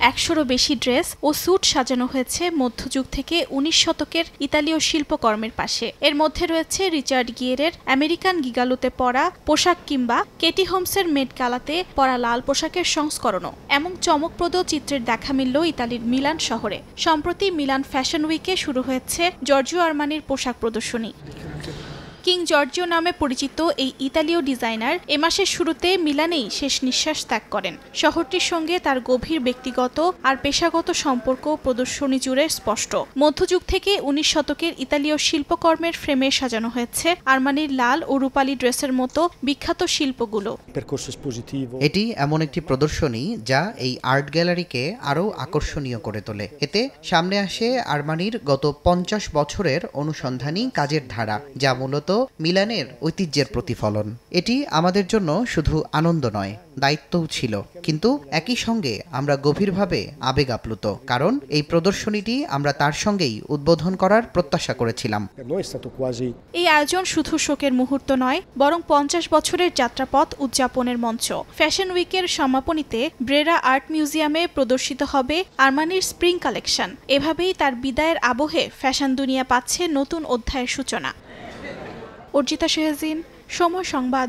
100-রও বেশি ড্রেস ও স্যুট সাজানো হয়েছে মধ্যযুগ থেকে 19 শতকের ইতালীয় শিল্পকর্মের পাশে। এর মধ্যে রয়েছে রিচার্ড গিয়েরের আমেরিকান গিগালোতে পরা পোশাক কিংবা কেটি হোমসের মেট গালাতে পরা লাল পোশাকের সংস্করণও। এমন চমকপ্রদ চিত্রের দেখা মিলল ইতালির মিলান শহরে। সম্প্রতি মিলান ফ্যাশন উইকে শুরু হয়েছে জর্জিও আরমানির পোশাক প্রদর্শনী। কিং জর্জিও নামে পরিচিত এই ইতালীয় ডিজাইনার এ মাসের শুরুতে মিলানেই শেষ নিঃশ্বাস ত্যাগ করেন। শহরটির সঙ্গে তার গভীর ব্যক্তিগত আর পেশাগত সম্পর্ক প্রদর্শনী জুড়ে স্পষ্ট। মধ্যযুগ থেকে 19 শতকের ইতালীয় শিল্পকর্মের ফ্রেমে সাজানো হয়েছে আরমানির লাল ও রূপালী ড্রেসের মতো বিখ্যাত শিল্পগুলো। এটি এমন একটি প্রদর্শনী যা এই আর্ট গ্যালারিকে আরও আকর্ষণীয় করে তোলে। এতে সামনে আসে আরমানির গত 50 বছরের অনুসন্ধানী কাজের ধারা, যা মূলত মিলানের ঐতিহ্যের প্রতিফলন। এটি আমাদের জন্য শুধু আনন্দ নয়, দায়িত্বও ছিল, কিন্তু একই সঙ্গে আমরা গভীরভাবে আবেগ আপ্লুত, কারণ এই প্রদর্শনীটি আমরা তার সঙ্গেই উদ্বোধন করার প্রত্যাশা করেছিলাম। এই আয়োজন শুধু শোকের মুহূর্ত নয়, বরং 50 বছরের যাত্রাপথ উদযাপনের মঞ্চ। ফ্যাশন উইকের সমাপনীতে ব্রেরা আর্ট মিউজিয়ামে প্রদর্শিত হবে আরমানির স্প্রিং কালেকশন। এভাবেই তার বিদায়ের আবহে ফ্যাশন দুনিয়া পাচ্ছে নতুন অধ্যায়ের সূচনা। অর্জিতা শেহজিন, সময় সংবাদ।